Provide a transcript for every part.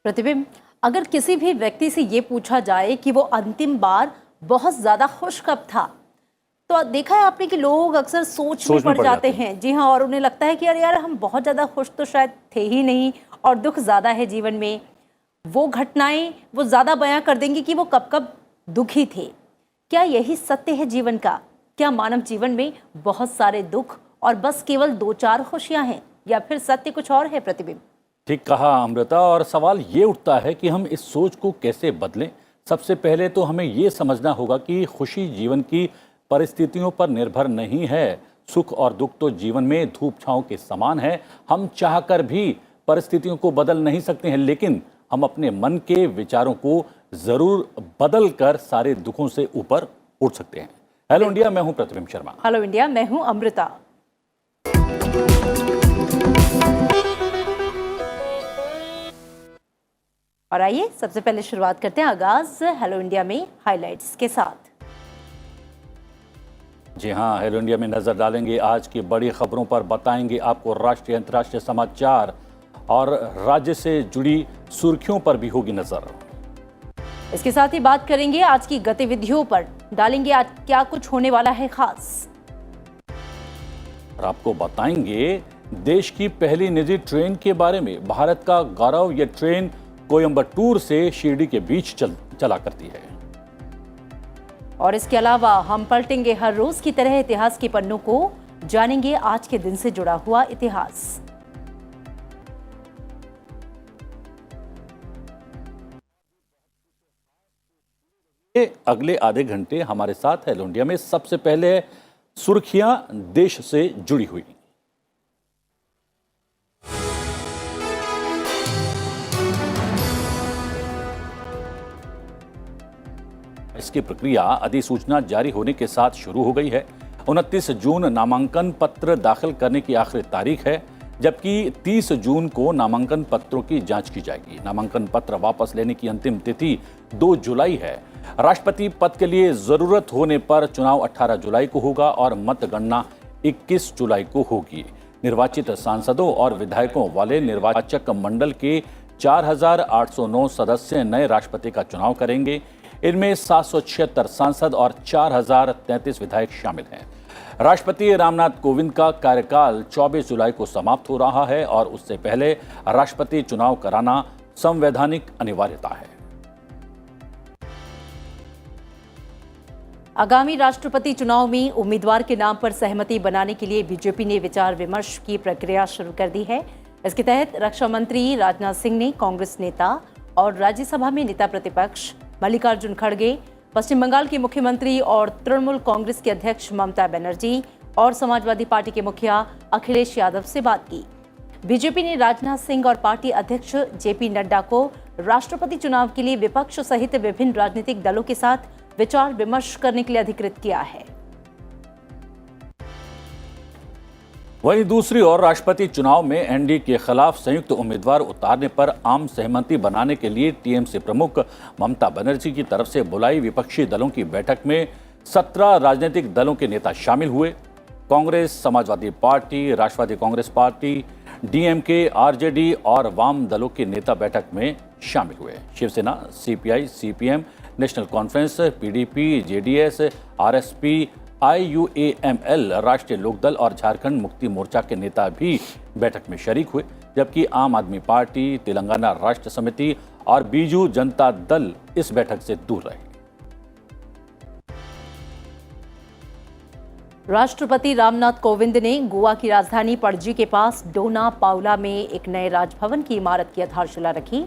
प्रतिबिंब, अगर किसी भी व्यक्ति से ये पूछा जाए कि वो अंतिम बार बहुत ज्यादा खुश कब था, तो देखा है आपने कि लोग अक्सर सोच में पड़ जाते हैं। जी हाँ, और उन्हें लगता है कि अरे यार हम बहुत ज्यादा खुश तो शायद थे ही नहीं और दुख ज्यादा है जीवन में। वो घटनाएं वो ज्यादा बयां कर देंगे कि वो कब कब दुखी थे। क्या यही सत्य है जीवन का? क्या मानव जीवन में बहुत सारे दुख और बस केवल 2-4 खुशियां हैं, या फिर सत्य कुछ और है? प्रतिबिंब, ठीक कहा अमृता। और सवाल ये उठता है कि हम इस सोच को कैसे बदलें। सबसे पहले तो हमें ये समझना होगा कि खुशी जीवन की परिस्थितियों पर निर्भर नहीं है। सुख और दुख तो जीवन में धूप छांव के समान है। हम चाहकर भी परिस्थितियों को बदल नहीं सकते हैं, लेकिन हम अपने मन के विचारों को जरूर बदल कर सारे दुखों से ऊपर उठ सकते हैं। हेलो इंडिया, मैं हूं प्रतिबिंब शर्मा। हेलो इंडिया, मैं हूं अमृता। और आइए सबसे पहले शुरुआत करते हैं आगाज हेलो इंडिया में हाइलाइट्स के साथ। जी हाँ, हेलो इंडिया में नजर डालेंगे आज की बड़ी खबरों पर, बताएंगे आपको राष्ट्रीय अंतर्राष्ट्रीय समाचार और राज्य से जुड़ी सुर्खियों पर भी होगी नजर। इसके साथ ही बात करेंगे आज की गतिविधियों पर, डालेंगे आज क्या कुछ होने वाला है खास। और आपको बताएंगे देश की पहली निजी ट्रेन के बारे में। भारत का गौरव, यह ट्रेन कोयंबटूर से शिरडी के बीच चला करती है। और इसके अलावा हम पलटेंगे हर रोज की तरह इतिहास के पन्नों को, जानेंगे आज के दिन से जुड़ा हुआ इतिहास। अगले आधे घंटे हमारे साथ हेलो इंडिया में सबसे पहले सुर्खियां देश से जुड़ी हुई। इसकी प्रक्रिया अधिसूचना जारी होने के साथ शुरू हो गई है। 29 जून नामांकन पत्र दाखिल करने की आखिरी तारीख है, जबकि 30 जून को नामांकन पत्रों की जांच की जाएगी। नामांकन पत्र वापस लेने की अंतिम तिथि 2 जुलाई है। राष्ट्रपति पद के लिए जरूरत होने पर चुनाव 18 जुलाई को होगा और मतगणना 21 जुलाई को होगी। निर्वाचित सांसदों और विधायकों वाले निर्वाचक मंडल के 4809 सदस्य नए राष्ट्रपति का चुनाव करेंगे। इनमें 776 सांसद और 4033 विधायक शामिल हैं। राष्ट्रपति रामनाथ कोविंद का कार्यकाल 24 जुलाई को समाप्त हो रहा है और उससे पहले राष्ट्रपति चुनाव कराना संवैधानिक अनिवार्यता है। आगामी राष्ट्रपति चुनाव में उम्मीदवार के नाम पर सहमति बनाने के लिए बीजेपी ने विचार विमर्श की प्रक्रिया शुरू कर दी है। इसके तहत रक्षा मंत्री राजनाथ सिंह ने कांग्रेस नेता और राज्यसभा में नेता प्रतिपक्ष मल्लिकार्जुन खड़गे, पश्चिम बंगाल के मुख्यमंत्री और तृणमूल कांग्रेस के अध्यक्ष ममता बनर्जी और समाजवादी पार्टी के मुखिया अखिलेश यादव से बात की। बीजेपी ने राजनाथ सिंह और पार्टी अध्यक्ष जेपी नड्डा को राष्ट्रपति चुनाव के लिए विपक्ष सहित विभिन्न राजनीतिक दलों के साथ विचार विमर्श करने के लिए अधिकृत किया है। वहीं दूसरी ओर राष्ट्रपति चुनाव में एनडीए के खिलाफ संयुक्त उम्मीदवार उतारने पर आम सहमति बनाने के लिए टीएमसी प्रमुख ममता बनर्जी की तरफ से बुलाई विपक्षी दलों की बैठक में 17 राजनीतिक दलों के नेता शामिल हुए। कांग्रेस, समाजवादी पार्टी, राष्ट्रवादी कांग्रेस पार्टी, डीएमके, आरजेडी और वाम दलों के नेता बैठक में शामिल हुए। Shiv Sena, CPI, CPM, National Conference, PDP, JDS, RSP, IUML, Rashtriya Lok Dal और झारखंड मुक्ति मोर्चा के नेता भी बैठक में शरीक हुए, जबकि आम आदमी पार्टी, तेलंगाना राष्ट्र समिति और बीजू जनता दल इस बैठक से दूर रहे। राष्ट्रपति रामनाथ कोविंद ने गोवा की राजधानी पणजी के पास डोना पाउला में एक नए राजभवन की इमारत की आधारशिला रखी।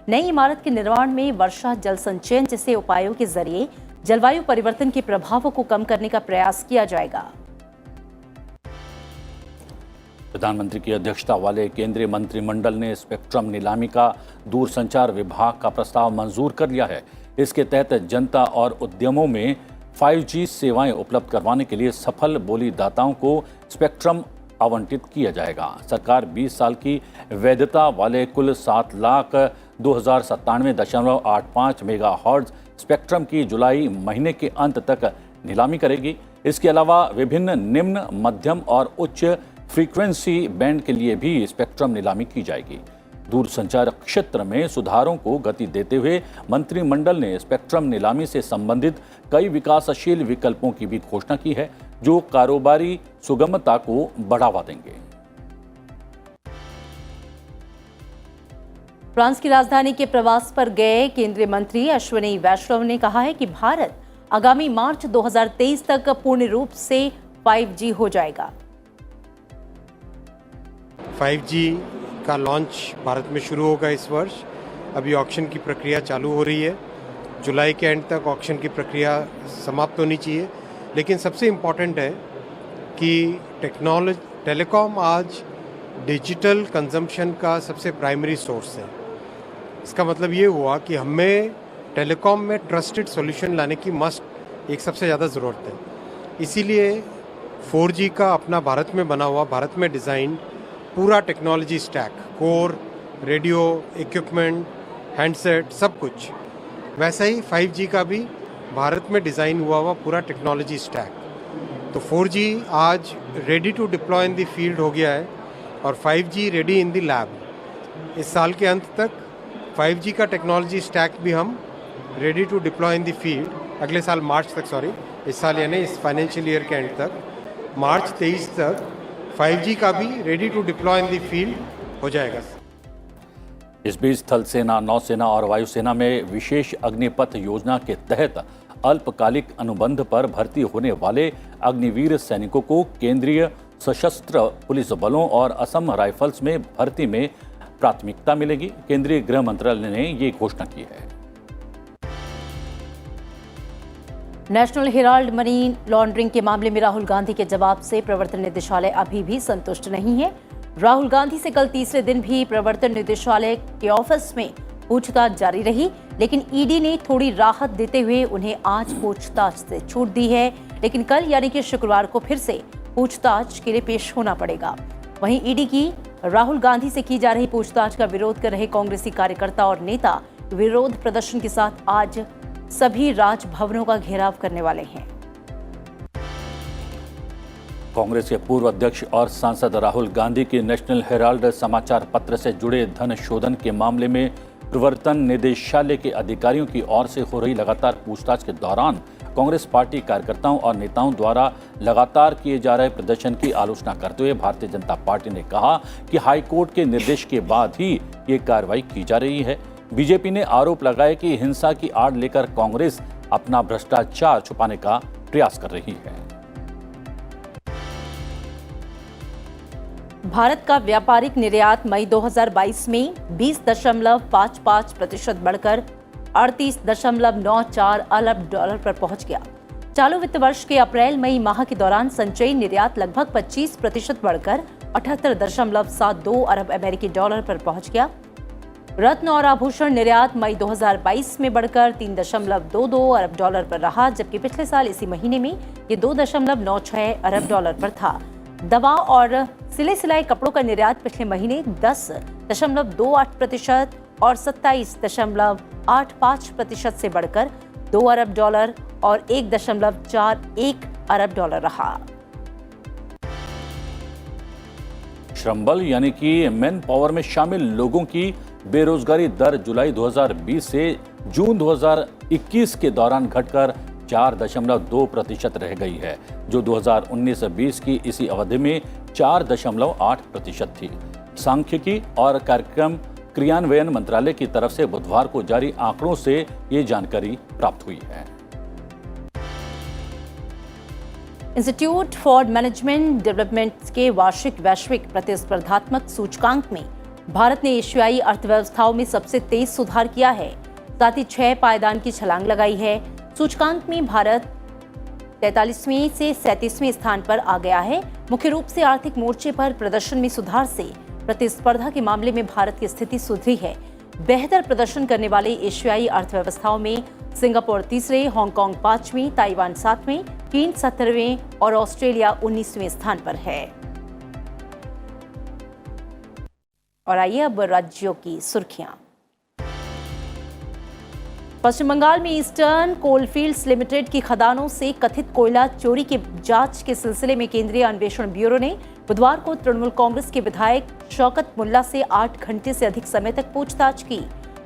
नई इमारत के निर्माण में वर्षा जल संचयन जैसे उपायों के जरिए जलवायु परिवर्तन के प्रभावों को कम करने का प्रयास किया जाएगा। प्रधानमंत्री की अध्यक्षता वाले केंद्रीय मंत्रिमंडल ने स्पेक्ट्रम नीलामी का दूरसंचार विभाग का प्रस्ताव मंजूर कर लिया है। इसके तहत जनता और उद्यमों में 5G सेवाएं उपलब्ध करवाने के लिए सफल बोलीदाताओं को स्पेक्ट्रम आवंटित किया जाएगा। सरकार 20 साल की वैधता वाले कुल 7,02,097.85 मेगाहर्ट्ज स्पेक्ट्रम की जुलाई महीने के अंत तक नीलामी करेगी। इसके अलावा विभिन्न निम्न, मध्यम और उच्च फ्रीक्वेंसी बैंड के लिए भी स्पेक्ट्रम नीलामी की जाएगी। दूरसंचार क्षेत्र में सुधारों को गति देते हुए मंत्रिमंडल ने स्पेक्ट्रम नीलामी से संबंधित कई विकासशील विकल्पों की भी घोषणा की है, जो कारोबारी सुगमता को बढ़ावा देंगे। फ्रांस की राजधानी के प्रवास पर गए केंद्रीय मंत्री अश्विनी वैष्णव ने कहा है कि भारत आगामी मार्च 2023 तक पूर्ण रूप से 5G हो जाएगा। 5G का लॉन्च भारत में शुरू होगा इस वर्ष। अभी ऑक्शन की प्रक्रिया चालू हो रही है। जुलाई के एंड तक ऑक्शन की प्रक्रिया समाप्त होनी चाहिए। लेकिन सबसे इम्पॉर्टेंट है कि टेलीकॉम आज डिजिटल कंजम्पशन का सबसे प्राइमरी सोर्स है। इसका मतलब ये हुआ कि हमें टेलीकॉम में ट्रस्टेड सॉल्यूशन लाने की मस्ट एक सबसे ज़्यादा ज़रूरत है। इसीलिए 4G का अपना भारत में बना हुआ, भारत में डिज़ाइन पूरा technology stack, core, radio, equipment, handset, सब कुछ, वैसा ही 5G का भी भारत में डिज़ाइन हुआ पूरा टेक्नोलॉजी स्टैक। तो 4G आज ready to deploy in the field हो गया है और 5G ready in the lab. इस साल के अंत तक 5G का टेक्नोलॉजी स्टैक भी हम ready to deploy in the field, अगले साल मार्च तक, इस साल यानी इस फाइनेंशियल ईयर के एंड तक, मार्च 23 तक 5G का भी ready to deploy in the field हो जाएगा। इस बीच थल सेना, नौसेना और वायुसेना में विशेष अग्निपथ योजना के तहत अल्पकालिक अनुबंध पर भर्ती होने वाले अग्निवीर सैनिकों को केंद्रीय सशस्त्र पुलिस बलों और असम राइफल्स में भर्ती में प्राथमिकता मिलेगी। केंद्रीय गृह मंत्रालय ने ये घोषणा की है। नेशनल हेराल्ड मनी लॉन्ड्रिंग के मामले में राहुल गांधी के जवाब से प्रवर्तन निदेशालय अभी भी संतुष्ट नहीं है। राहुल गांधी से कल तीसरे दिन भी प्रवर्तन निदेशालय के ऑफिस में पूछताछ जारी रही, लेकिन ईडी ने थोड़ी राहत देते हुए उन्हें आज पूछताछ से छूट दी है। लेकिन कल यानी कि शुक्रवार को फिर से पूछताछ के लिए पेश होना पड़ेगा। वहीं ईडी की राहुल गांधी से की जा रही पूछताछ का विरोध कर रहे कांग्रेसी कार्यकर्ता और नेता विरोध प्रदर्शन के साथ आज सभी राजभवनों का घेराव करने वाले हैं। कांग्रेस के पूर्व अध्यक्ष और सांसद राहुल गांधी के नेशनल हेराल्ड समाचार पत्र से जुड़े धन शोधन के मामले में प्रवर्तन निदेशालय के अधिकारियों की ओर से हो रही लगातार पूछताछ के दौरान कांग्रेस पार्टी कार्यकर्ताओं और नेताओं द्वारा लगातार किए जा रहे प्रदर्शन की आलोचना करते हुए भारतीय जनता पार्टी ने कहा कि हाईकोर्ट के निर्देश के बाद ही ये कार्रवाई की जा रही है। बीजेपी ने आरोप लगाया कि हिंसा की आड़ लेकर कांग्रेस अपना भ्रष्टाचार छुपाने का प्रयास कर रही है। भारत का व्यापारिक निर्यात मई 2022 में 20.55% बढ़कर 38.94 अरब डॉलर पर पहुंच गया। चालू वित्त वर्ष के अप्रैल मई माह के दौरान संचयी निर्यात लगभग 25% बढ़कर 78.72 अरब अमेरिकी डॉलर पर पहुंच गया। रत्न और आभूषण निर्यात मई 2022 में बढ़कर 3.22 अरब डॉलर पर रहा, जबकि पिछले साल इसी महीने में ये 2.96 अरब डॉलर पर था। दवा और सिले सिलाई कपड़ों का निर्यात पिछले महीने 10.28% और 27.85% से बढ़कर 2 अरब डॉलर और 1.41 अरब डॉलर रहा। श्रम बल यानी कि मैन पावर में शामिल लोगों की बेरोजगारी दर जुलाई 2020 से जून 2021 के दौरान घटकर 4.2% रह गई है, जो 2019-20 की इसी अवधि में 4.8% थी। सांख्यिकी और कार्यक्रम क्रियान्वयन मंत्रालय की तरफ से बुधवार को जारी आंकड़ों से ये जानकारी प्राप्त हुई है। इंस्टीट्यूट फॉर मैनेजमेंट डेवलपमेंट के वार्षिक वैश्विक प्रतिस्पर्धात्मक सूचकांक में भारत ने एशियाई अर्थव्यवस्थाओं में सबसे तेज सुधार किया है, साथ ही 6 पायदान की छलांग लगाई है। सूचकांक में भारत 43वें से 37वें स्थान पर आ गया है। मुख्य रूप से आर्थिक मोर्चे पर प्रदर्शन में सुधार से प्रतिस्पर्धा के मामले में भारत की स्थिति सुधरी है। बेहतर प्रदर्शन करने वाले एशियाई अर्थव्यवस्थाओं में सिंगापुर तीसरे, हांगकांग 5वें, ताइवान 7वें, चीन 17वें और ऑस्ट्रेलिया 19वें स्थान पर है। और आइए अब राज्यों की सुर्खियां। पश्चिम बंगाल में ईस्टर्न कोलफील्ड्स लिमिटेड की खदानों से कथित कोयला चोरी की जांच के सिलसिले में केंद्रीय अन्वेषण ब्यूरो ने बुधवार को तृणमूल कांग्रेस के विधायक शौकत मुल्ला से 8 घंटे से अधिक समय तक पूछताछ की।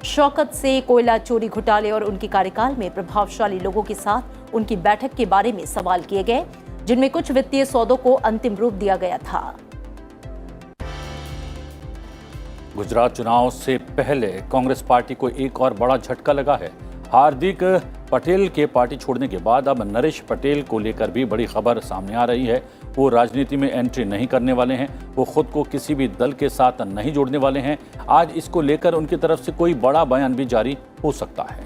शौकत से कोयला चोरी घोटाले और उनके कार्यकाल में प्रभावशाली लोगों के साथ उनकी बैठक के बारे में सवाल किए गए, जिनमें कुछ वित्तीय सौदों को अंतिम रूप दिया गया था। गुजरात चुनाव से पहले कांग्रेस पार्टी को एक और बड़ा झटका लगा है। हार्दिक पटेल के पार्टी छोड़ने के बाद अब नरेश पटेल को लेकर भी बड़ी खबर सामने आ रही है। वो राजनीति में एंट्री नहीं करने वाले हैं, वो खुद को किसी भी दल के साथ नहीं जोड़ने वाले हैं। आज इसको लेकर उनकी तरफ से कोई बड़ा बयान भी जारी हो सकता है।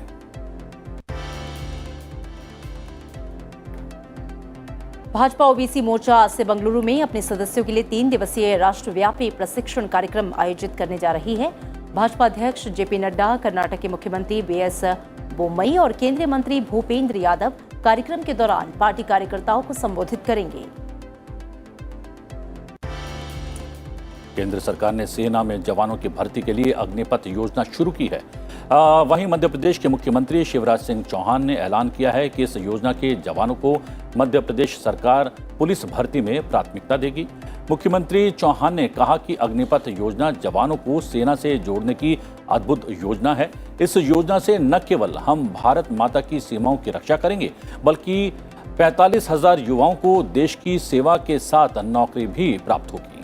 भाजपा ओबीसी मोर्चा आज से बेंगलुरु में अपने सदस्यों के लिए 3 दिवसीय राष्ट्रव्यापी प्रशिक्षण कार्यक्रम आयोजित करने जा रही है। भाजपा अध्यक्ष जेपी नड्डा, कर्नाटक के मुख्यमंत्री बीएस बोम्मई और केंद्रीय मंत्री भूपेंद्र यादव कार्यक्रम के दौरान पार्टी कार्यकर्ताओं को संबोधित करेंगे। केंद्र सरकार ने सेना में जवानों की भर्ती के लिए अग्निपथ योजना शुरू की है। वहीं मध्य प्रदेश के मुख्यमंत्री शिवराज सिंह चौहान ने ऐलान किया है कि इस योजना के जवानों को मध्य प्रदेश सरकार पुलिस भर्ती में प्राथमिकता देगी। मुख्यमंत्री चौहान ने कहा कि अग्निपथ योजना जवानों को सेना से जोड़ने की अद्भुत योजना है। इस योजना से न केवल हम भारत माता की सीमाओं की रक्षा करेंगे, बल्कि 45,000 युवाओं को देश की सेवा के साथ नौकरी भी प्राप्त होगी।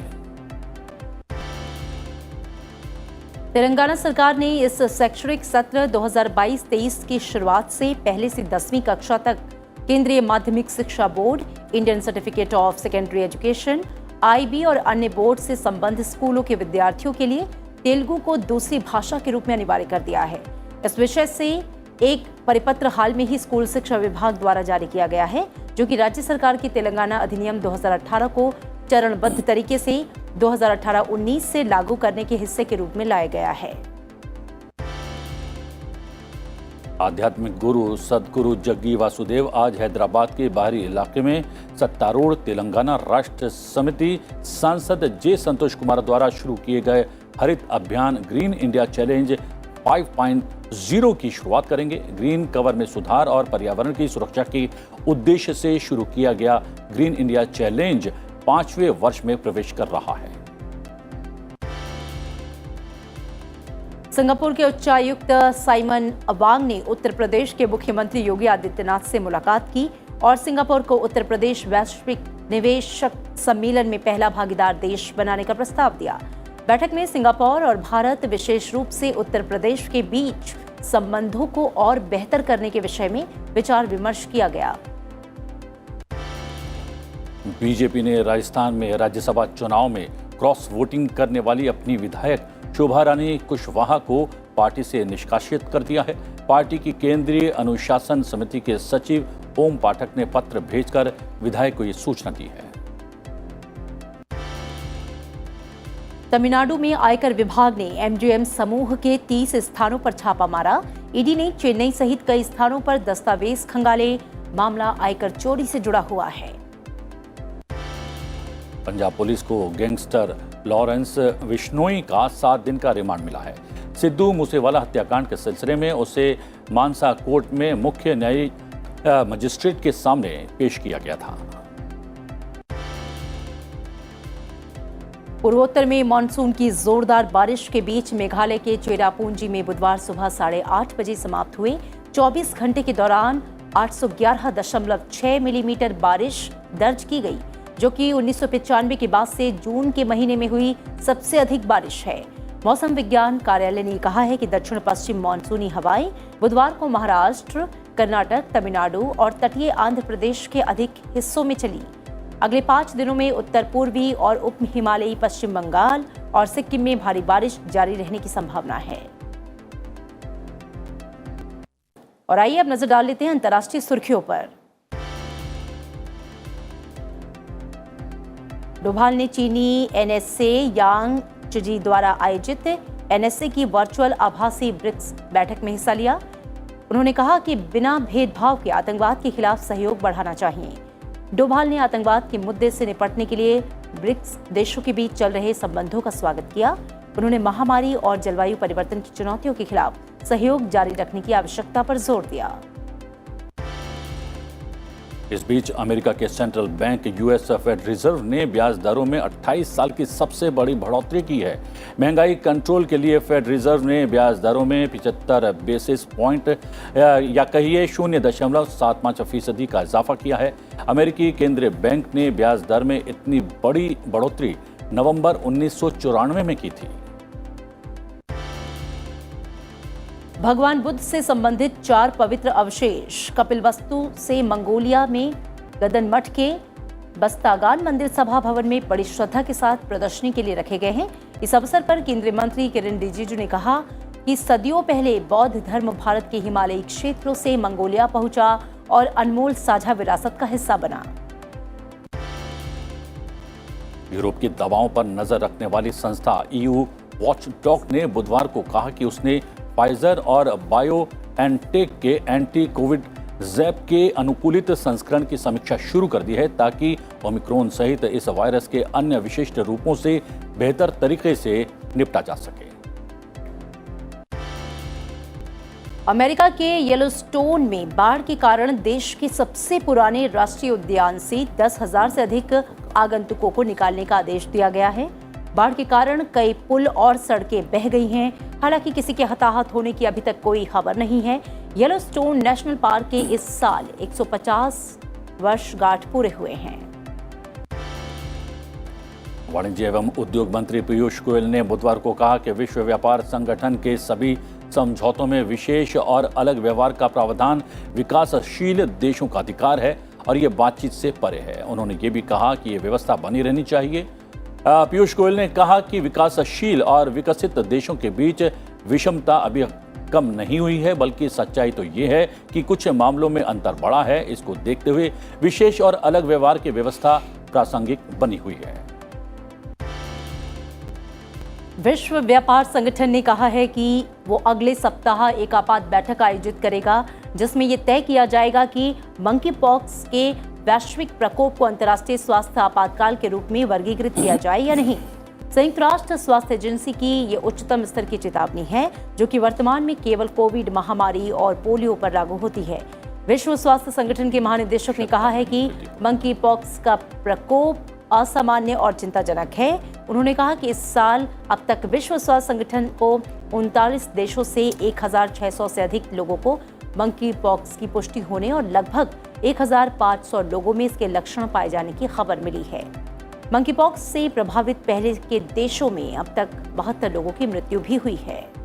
तेलंगाना सरकार ने इस शैक्षणिक सत्र 2022-23 की शुरुआत से पहले से 10वीं कक्षा तक केंद्रीय माध्यमिक शिक्षा board, Indian certificate of secondary education, IB और अन्य बोर्ड से संबद्ध स्कूलों के विद्यार्थियों के लिए तेलुगु को दूसरी भाषा के रूप में अनिवार्य कर दिया है। इस विषय से एक परिपत्र हाल में ही स्कूल शिक्षा विभाग द्वारा जारी किया गया है, जो कि राज्य सरकार की तेलंगाना अधिनियम 2018 को चरणबद्ध तरीके से 2018-19 से लागू करने के हिस्से के रूप में लाया गया है। आध्यात्मिक गुरु सदगुरु जग्गी वासुदेव आज हैदराबाद के बाहरी इलाके में सत्तारूढ़ तेलंगाना राष्ट्र समिति सांसद जे संतोष कुमार द्वारा शुरू किए गए हरित अभियान ग्रीन इंडिया चैलेंज 5.0 की शुरुआत करेंगे। ग्रीन कवर में सुधार और पर्यावरण की सुरक्षा के उद्देश्य से शुरू किया गया ग्रीन इंडिया चैलेंज 5वें वर्ष में प्रवेश कर रहा है। सिंगापुर के उच्चायुक्त साइमन अवांग ने उत्तर प्रदेश के मुख्यमंत्री योगी आदित्यनाथ से मुलाकात की और सिंगापुर को उत्तर प्रदेश वैश्विक निवेशक सम्मेलन में पहला भागीदार देश बनाने का प्रस्ताव दिया। बैठक में सिंगापुर और भारत, विशेष रूप से उत्तर प्रदेश के बीच संबंधों को और बेहतर करने के विषय में विचार विमर्श किया गया। बीजेपी ने राजस्थान में राज्यसभा चुनाव में क्रॉस वोटिंग करने वाली अपनी विधायक शोभा रानी कुशवाहा को पार्टी से निष्कासित कर दिया है। पार्टी की केंद्रीय अनुशासन समिति के सचिव ओम पाठक ने पत्र भेजकर विधायक को ये सूचना दी है। तमिलनाडु में आयकर विभाग ने एमजीएम समूह के 30 स्थानों पर छापा मारा। ईडी ने चेन्नई सहित कई स्थानों पर दस्तावेज खंगाले। मामला आयकर चोरी से जुड़ा हुआ है। पंजाब पुलिस को गैंगस्टर लॉरेंस विश्नोई का 7 दिन का रिमांड मिला है। सिद्धू मूसेवाला हत्याकांड के सिलसिले में उसे मानसा कोर्ट में मुख्य न्यायिक मजिस्ट्रेट के सामने पेश किया गया था। पूर्वोत्तर में मानसून की जोरदार बारिश के बीच मेघालय के चेरापूंजी में बुधवार सुबह 8:30 बजे समाप्त हुए 24 घंटे के दौरान 811.6 मिलीमीटर बारिश दर्ज की गई, जो कि 1995 के बाद से जून के महीने में हुई सबसे अधिक बारिश है। मौसम विज्ञान कार्यालय ने कहा है कि दक्षिण पश्चिम मानसूनी हवाएं बुधवार को महाराष्ट्र, कर्नाटक, तमिलनाडु और तटीय आंध्र प्रदेश के अधिक हिस्सों में चली। अगले 5 दिनों में उत्तर पूर्वी और उप हिमालयी पश्चिम बंगाल और सिक्किम में भारी बारिश जारी रहने की संभावना है। और आइए अब नजर डाल लेते हैं अंतर्राष्ट्रीय सुर्खियों पर। डोभाल ने चीनी एनएसए यांग चिजी द्वारा आयोजित एनएसए की वर्चुअल आभासी ब्रिक्स बैठक में हिस्सा लिया। उन्होंने कहा कि बिना भेदभाव के आतंकवाद के खिलाफ सहयोग बढ़ाना चाहिए। डोभाल ने आतंकवाद के मुद्दे से निपटने के लिए ब्रिक्स देशों के बीच चल रहे संबंधों का स्वागत किया। उन्होंने महामारी और जलवायु परिवर्तन की चुनौतियों के खिलाफ सहयोग जारी रखने की आवश्यकता पर जोर दिया। इस बीच अमेरिका के central bank US Fed reserve ने ब्याज दरों में 28 साल की सबसे बड़ी बढ़ोतरी की है। महंगाई कंट्रोल के लिए फेड रिजर्व ने ब्याज दरों में 75 बेसिस पॉइंट या कहिए 0.75% का इजाफा किया है। अमेरिकी केंद्रीय बैंक ने ब्याज दर में इतनी बड़ी बढ़ोतरी नवंबर 1994 में की थी। भगवान बुद्ध से संबंधित 4 पवित्र अवशेष कपिलवस्तु से मंगोलिया में गदन मठ के बस्तागान मंदिर सभा भवन में बड़ी श्रद्धा के साथ प्रदर्शनी के लिए रखे गए हैं। इस अवसर पर केंद्रीय मंत्री किरेन रिजिजू ने कहा कि सदियों पहले बौद्ध धर्म भारत के हिमालयी क्षेत्रों से मंगोलिया पहुंचा और अनमोल साझा विरासत का हिस्सा बना। यूरोप की दवाओं पर नजर रखने वाली संस्था EU वॉचडॉग ने बुधवार को कहा कि उसने फाइजर और बायोएनटेक के एंटी कोविड जैप के अनुकूलित संस्करण की समीक्षा शुरू कर दी है ताकि ओमिक्रॉन सहित इस वायरस के अन्य विशिष्ट रूपों से बेहतर तरीके से निपटा जा सके। अमेरिका के येलोस्टोन में बाढ़ के कारण देश के सबसे पुराने राष्ट्रीय उद्यान से 10,000 से अधिक आगंतुकों को निकालने का आदेश दिया गया है। बाढ़ के कारण कई पुल और सड़कें बह गई हैं। हालांकि किसी के हताहत होने की अभी तक कोई खबर नहीं है। येलोस्टोन नेशनल पार्क के इस साल 150 वर्षगांठ पूरे हुए हैं। वाणिज्य एवं उद्योग मंत्री पीयूष गोयल ने बुधवार को कहा कि विश्व व्यापार संगठन के सभी समझौतों में विशेष और अलग व्यवहार का प्रावधान विकासशील देशों का अधिकार है और ये बातचीत से परे है। उन्होंने ये भी कहा कि ये व्यवस्था बनी रहनी चाहिए। पीयूष गोयल ने कहा कि विकासशील और विकसित देशों के बीच विषमता अभी कम नहीं हुई है, बल्कि सच्चाई तो ये है कि कुछ मामलों में अंतर बढ़ा है। इसको देखते हुए विशेष और अलग व्यवहार की व्यवस्था प्रासंगिक बनी हुई है। विश्व व्यापार संगठन ने कहा है कि वो अगले सप्ताह एक आपात बैठक आयोजित करेगा जिसमें ये तय किया जाएगा कि मंकी पॉक्स के वैश्विक प्रकोप को अंतर्राष्ट्रीय स्वास्थ्य आपातकाल के रूप में वर्गीकृत किया जाए या नहीं। संयुक्त राष्ट्र स्वास्थ्य एजेंसी की ये उच्चतम स्तर की चेतावनी है जो कि वर्तमान में केवल कोविड महामारी और पोलियो पर लागू होती है। विश्व स्वास्थ्य संगठन के महानिदेशक ने कहा है कि मंकी पॉक्स का प्रकोप असामान्य और चिंताजनक है। उन्होंने कहा कि इस साल अब तक विश्व स्वास्थ्य संगठन को 39 देशों से 1,600 से अधिक लोगों को मंकी पॉक्स की पुष्टि होने और लगभग 1,500 लोगों में इसके लक्षण पाए जाने की खबर मिली है। मंकी पॉक्स से प्रभावित पहले के देशों में अब तक 72 लोगों की मृत्यु भी हुई है।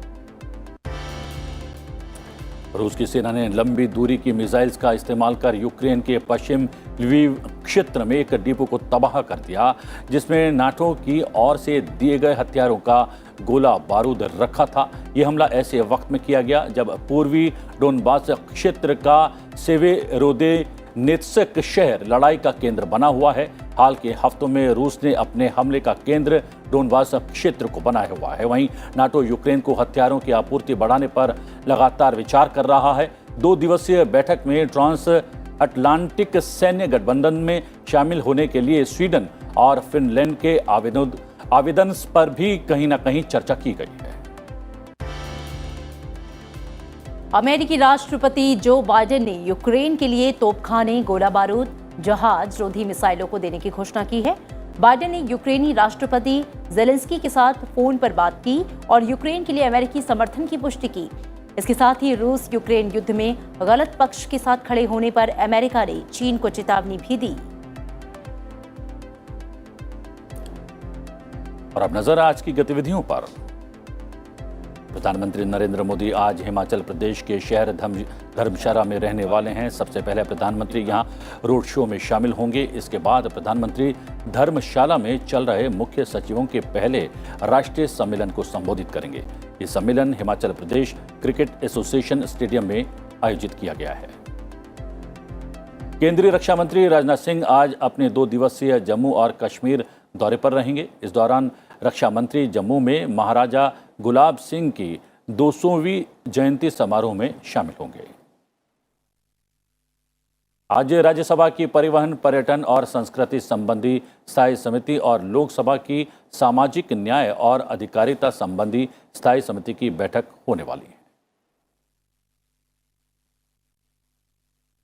रूस की सेना ने लंबी दूरी की मिसाइल्स का इस्तेमाल कर यूक्रेन के पश्चिम लविव क्षेत्र में एक डिपो को तबाह कर दिया जिसमें नाटो की ओर से दिए गए हथियारों का गोला बारूद रखा था। यह हमला ऐसे वक्त में किया गया जब पूर्वी डोनबास क्षेत्र का सेवेरोदेनेत्स्क शहर लड़ाई का केंद्र बना हुआ है। हाल के हफ्तों में रूस ने अपने हमले का केंद्र डोनबास क्षेत्र को बनाया हुआ है। वहीं नाटो यूक्रेन को हथियारों की आपूर्ति बढ़ाने पर लगातार विचार कर रहा है। 2 दिवसीय बैठक में ट्रांस अटलांटिक सैन्य गठबंधन में शामिल होने के लिए स्वीडन और फिनलैंड के आवेदन पर भी कहीं न कहीं चर्चा की गई है। अमेरिकी राष्ट्रपति जो बाइडेन ने यूक्रेन के लिए तोपखाने, गोला बारूद, जहाज रोधी मिसाइलों को देने की घोषणा की है। बाइडेन ने यूक्रेनी राष्ट्रपति जेलेंस्की के साथ फोन पर बात की और यूक्रेन के लिए अमेरिकी समर्थन की पुष्टि की। इसके साथ ही रूस यूक्रेन युद्ध में गलत पक्ष के साथ खड़े होने पर अमेरिका ने चीन को चेतावनी भी दी। और अब नजर आज की गतिविधियों पर। प्रधानमंत्री नरेंद्र मोदी आज हिमाचल प्रदेश के शहर धर्मशाला में रहने वाले हैं। सबसे पहले प्रधानमंत्री यहां रोड शो में शामिल होंगे। इसके बाद प्रधानमंत्री धर्मशाला में चल रहे मुख्य सचिवों के पहले राष्ट्रीय सम्मेलन को संबोधित करेंगे। ये सम्मेलन Himachal Pradesh cricket association stadium में आयोजित किया गया है। केंद्रीय रक्षा मंत्री राजनाथ सिंह आज अपने 2 दिवसीय जम्मू और कश्मीर दौरे पर रहेंगे। इस दौरान रक्षा मंत्री जम्मू में महाराजा गुलाब सिंह की 200वीं जयंती समारोह में शामिल होंगे। आज राज्यसभा की परिवहन, पर्यटन और संस्कृति संबंधी स्थायी समिति और लोकसभा की सामाजिक न्याय और अधिकारिता संबंधी स्थायी समिति की बैठक होने वाली है।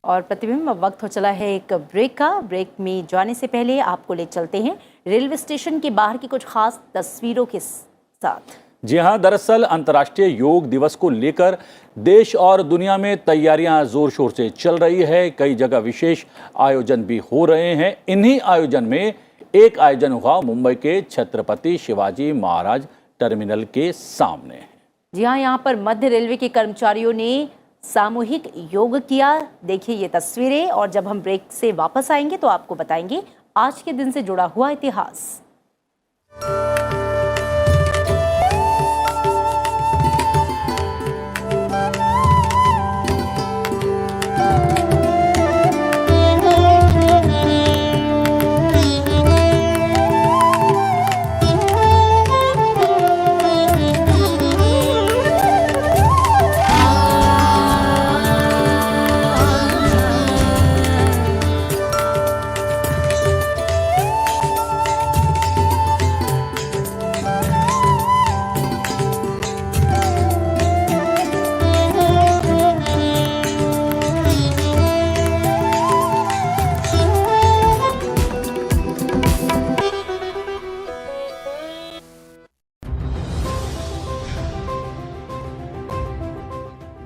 और प्रतिबिंब, अब वक्त हो चला है एक ब्रेक का। ब्रेक में जाने से पहले आपको ले चलते हैं रेलवे स्टेशन के बाहर की कुछ खास तस्वीरों के साथ। जी हां, दरअसल अंतर्राष्ट्रीय योग दिवस को लेकर देश और दुनिया में तैयारियां जोर शोर से चल रही है। कई जगह विशेष आयोजन भी हो रहे हैं। इन्हीं आयोजन में एक आयोजन हुआ मुंबई के छत्रपति शिवाजी महाराज टर्मिनल के सामने। जी हाँ, यहाँ पर मध्य रेलवे के कर्मचारियों ने सामूहिक योग किया। देखिए ये तस्वीरें, और जब हम ब्रेक से वापस आएंगे तो आपको बताएंगे आज के दिन से जुड़ा हुआ इतिहास।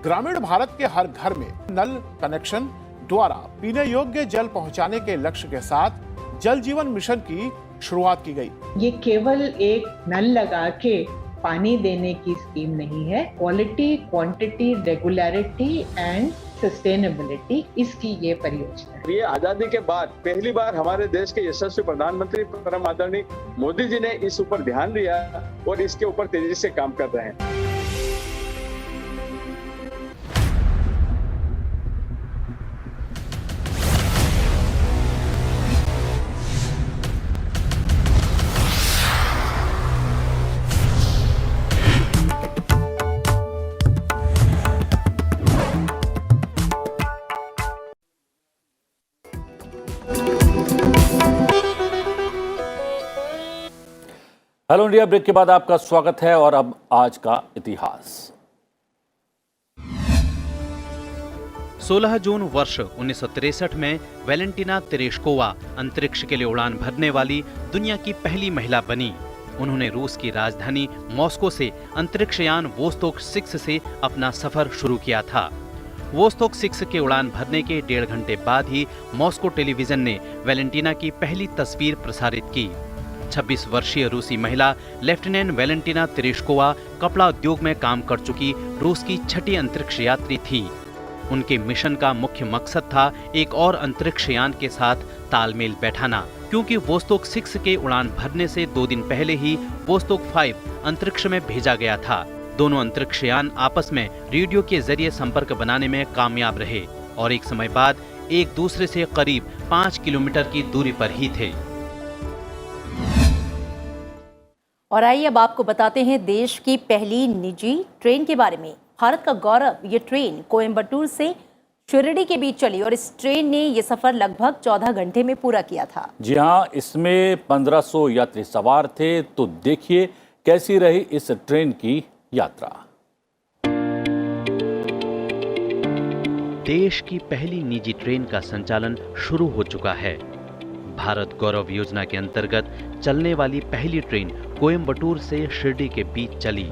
ग्रामीण भारत के हर घर में नल कनेक्शन द्वारा पीने योग्य जल पहुंचाने के लक्ष्य के साथ जल जीवन मिशन की शुरुआत की गई। ये केवल एक नल लगा के पानी देने की स्कीम नहीं है। Quality, quantity, regularity and sustainability इसकी ये परियोजना है। ये आजादी के बाद पहली बार हमारे देश के यशस्वी प्रधानमंत्री परम आदरणीय मोदी जी ने इस ऊपर ध्यान दिया और इसके ऊपर तेजी से काम कर रहे हैं। हेलो इंडिया ब्रेक के बाद आपका स्वागत है और अब आज का इतिहास। 16 जून वर्ष 1963 में वैलेंटिना तेरेश्कोवा अंतरिक्ष के लिए उड़ान भरने वाली दुनिया की पहली महिला बनी। उन्होंने रूस की राजधानी मॉस्को से अंतरिक्षयान वोस्तोक 6 से अपना सफर शुरू किया था। वोस्तोक 6 के उड़ान भरने के 1.5 घंटे बाद ही मॉस्को टेलीविजन ने वैलेंटिना की पहली तस्वीर प्रसारित की। 26 वर्षीय रूसी महिला लेफ्टिनेंट वैलेंटिना तेरेश्कोवा कपड़ा उद्योग में काम कर चुकी रूस की 6ठी अंतरिक्ष यात्री थी। उनके मिशन का मुख्य मकसद था एक और अंतरिक्ष यान के साथ तालमेल बैठाना, क्योंकि वोस्तोक 6 के उड़ान भरने से 2 दिन पहले ही वोस्तोक 5 अंतरिक्ष में भेजा गया था। दोनों अंतरिक्ष यान आपस में रेडियो के जरिए संपर्क बनाने में कामयाब रहे और एक समय बाद एक दूसरे से करीब 5 किलोमीटर की दूरी पर ही थे। और आइए अब आपको बताते हैं देश की पहली निजी ट्रेन के बारे में। भारत का गौरव, ये ट्रेन कोयम्बटूर से शिरडी के बीच चली और इस ट्रेन ने ये सफर लगभग 14 घंटे में पूरा किया था। जी हाँ, इसमें 1500 यात्री सवार थे। तो देखिए कैसी रही इस ट्रेन की यात्रा। देश की पहली निजी ट्रेन का संचालन शुरू हो चुका है। भारत गौरव योजना के अंतर्गत चलने वाली पहली ट्रेन कोयम्बटूर से शिरडी के बीच चली।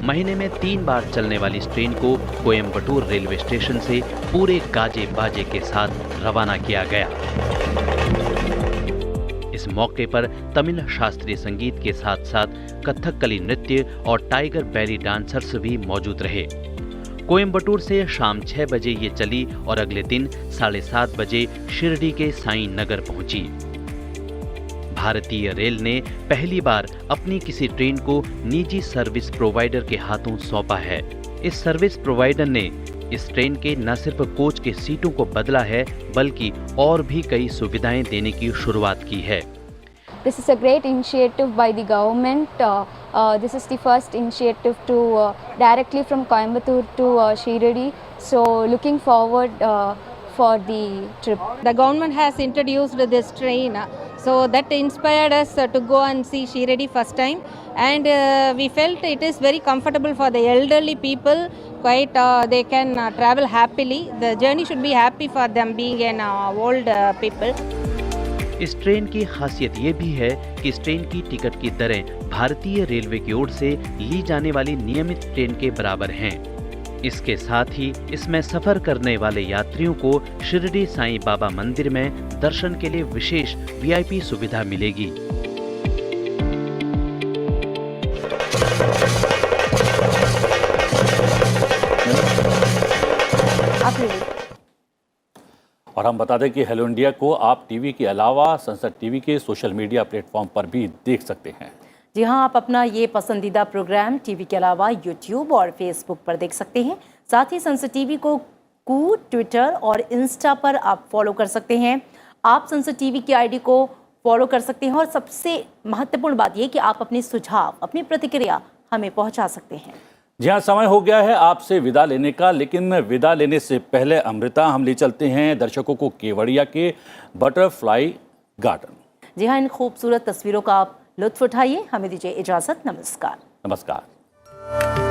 महीने में 3 बार चलने वाली इस ट्रेन को कोयम्बटूर रेलवे स्टेशन से पूरे गाजे बाजे के साथ रवाना किया गया। इस मौके पर तमिल शास्त्रीय संगीत के साथ साथ कथकली नृत्य और टाइगर बैली डांसर्स भी मौजूद रहे। कोयम्बटूर से शाम 6 बजे ये चली और अगले दिन 7:30 बजे शिरडी के साईं नगर पहुंची। भारतीय रेल ने पहली बार अपनी किसी ट्रेन को निजी सर्विस प्रोवाइडर के हाथों सौंपा है। इस सर्विस प्रोवाइडर ने इस ट्रेन के न सिर्फ कोच के सीटों को बदला है, बल्कि और भी कई सुविधाएं देने की शुरुआत की है। This is a great initiative by the government. This is the first initiative to directly from Coimbatore to Shirdi. So looking forward for the trip. The government has introduced this train, so that inspired us to go and see Shirdi first time, and we felt it is very comfortable for the elderly people. Quite, they can travel happily. The journey should be happy for them, being an old people. इस train की खासियत ये भी है कि इस train की ticket की दरें भारतीय रेलवे की ओर से ली जाने वाली नियमित ट्रेन के बराबर हैं। इसके साथ ही इसमें सफर करने वाले यात्रियों को शिरडी साईं बाबा मंदिर में दर्शन के लिए विशेष वीआईपी सुविधा मिलेगी। और हम बता दें कि हेलो इंडिया को आप टीवी के अलावा संसद टीवी के सोशल मीडिया प्लेटफॉर्म पर भी देख सकते हैं। जी हाँ, आप अपना ये पसंदीदा प्रोग्राम टीवी के अलावा यूट्यूब और फेसबुक पर देख सकते हैं। साथ ही संसद टीवी को ट्विटर और इंस्टा पर आप फॉलो कर सकते हैं। आप संसद टीवी की आईडी को फॉलो कर सकते हैं और सबसे महत्वपूर्ण बात यह कि आप अपने सुझाव, अपनी प्रतिक्रिया हमें पहुंचा सकते हैं। जी हाँ, समय हो गया है आपसे विदा लेने का, लेकिन विदा लेने से पहले अमृता, हम ले चलते हैं दर्शकों को केवड़िया के बटरफ्लाई गार्डन। जी हाँ, इन खूबसूरत तस्वीरों का आप लुत्फ उठाइए। हमें दीजिए इजाजत। नमस्कार। नमस्कार।